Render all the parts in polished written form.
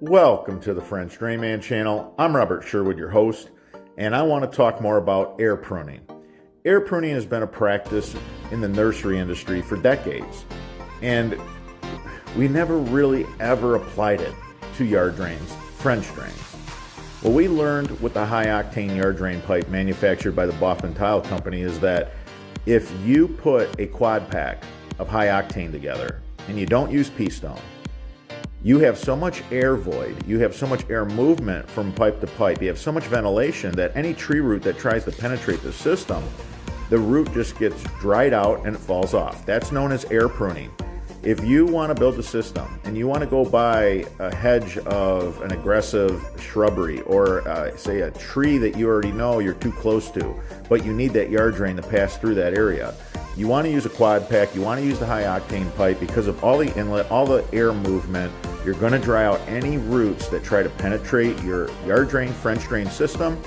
Welcome to the French Drain Man channel. I'm Robert Sherwood, your host, and I want to talk more about air pruning. Air pruning has been a practice in the nursery industry for decades, and we never really ever applied it to yard drains, French drains. What we learned with the high-octane yard drain pipe manufactured by the Baughman Tile Company is that if you put a quad pack of high-octane together and you don't use pea stone, you have so much air void, you have so much air movement from pipe to pipe, you have so much ventilation that any tree root that tries to penetrate the system, the root just gets dried out and it falls off. That's known as air pruning. If you want to build a system and you want to go buy a hedge of an aggressive shrubbery or say a tree that you already know you're too close to, but you need that yard drain to pass through that area, you want to use a quad pack, you want to use the high octane pipe because of all the inlet, all the air movement. You're going to dry out any roots that try to penetrate your yard drain, French drain system,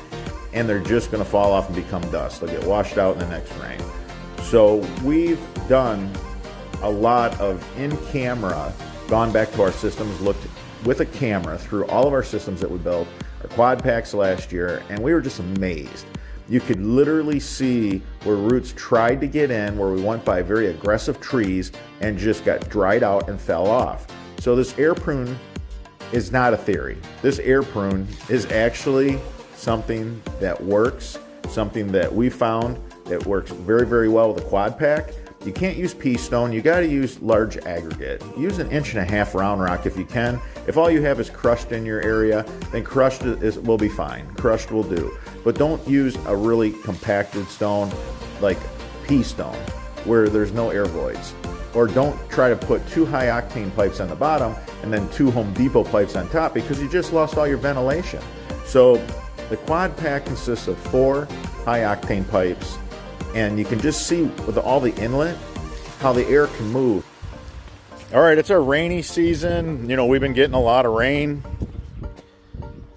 and they're just going to fall off and become dust. They'll get washed out in the next rain. So we've done a lot of in-camera, gone back to our systems, looked with a camera through all of our systems that we built, our quad packs last year, and we were just amazed. You could literally see where roots tried to get in, where we went by very aggressive trees and just got dried out and fell off. So this air prune is not a theory. This air prune is actually something that works, something that we found that works very, very well with a quad pack. You can't use pea stone, you gotta use large aggregate. Use 1.5 inch round rock if you can. If all you have is crushed in your area, then crushed will be fine. Crushed will do. But don't use a really compacted stone like pea stone where there's no air voids. Or don't try to put 2 high octane pipes on the bottom and then 2 Home Depot pipes on top because you just lost all your ventilation. So the quad pack consists of 4 high octane pipes, and you can just see with all the inlet how the air can move. All right, it's our rainy season. You know, we've been getting a lot of rain,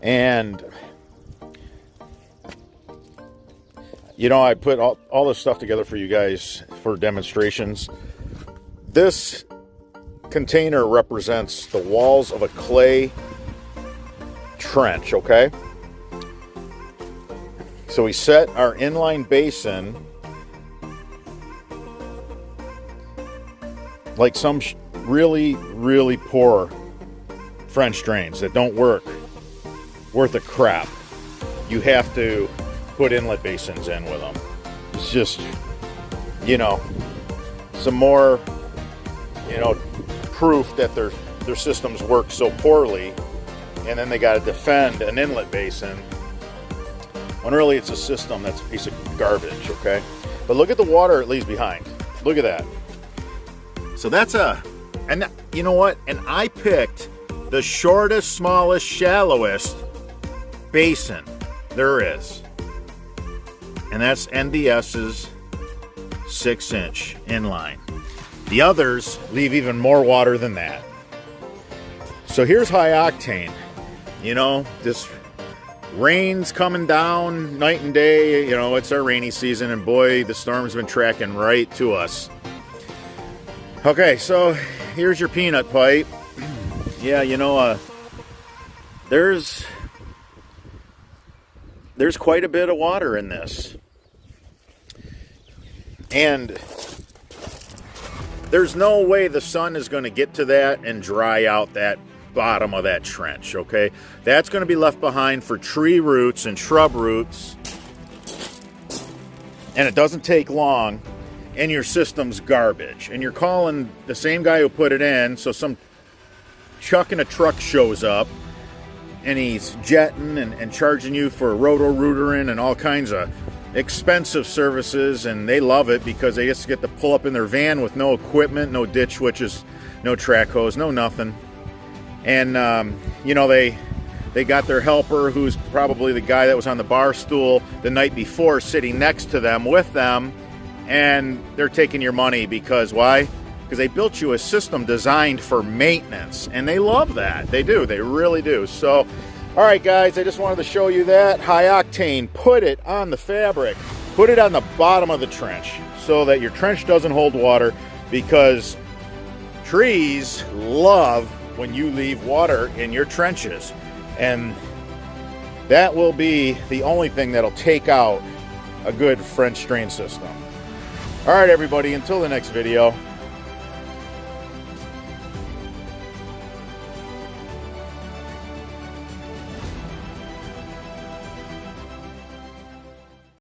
and you know, I put all this stuff together for you guys for demonstrations. This container represents the walls of a clay trench, okay? So we set our inline basin like some really, really poor French drains that don't work worth a crap. You have to put inlet basins in with them. It's just, you know, some more, you know, proof that their systems work so poorly, and then they got to defend an inlet basin when really it's a system that's a piece of garbage, okay? But look at the water it leaves behind. Look at that. So that's and you know what? And I picked the shortest, smallest, shallowest basin there is. And that's NDS's 6-inch inline. The others leave even more water than that. So here's high octane. You know, this rain's coming down night and day. You know, it's our rainy season, and boy, the storm's been tracking right to us. Okay, so here's your peanut pipe. Yeah, you know, there's quite a bit of water in this. And there's no way the sun is going to get to that and dry out that bottom of that trench, okay? That's going to be left behind for tree roots and shrub roots. And it doesn't take long, and your system's garbage. And you're calling the same guy who put it in, so some chuck in a truck shows up, and he's jetting and charging you for a roto-rootering and all kinds of expensive services, and they love it because they just get to pull up in their van with no equipment, no ditch switches, no track hose, no nothing. And you know, they got their helper, who's probably the guy that was on the bar stool the night before, sitting next to them with them, and they're taking your money because why? Because they built you a system designed for maintenance, and they love that. They do, they really do. So all right, guys, I just wanted to show you that. High octane, put it on the fabric. Put it on the bottom of the trench so that your trench doesn't hold water, because trees love when you leave water in your trenches. And that will be the only thing that'll take out a good French drain system. All right, everybody, until the next video,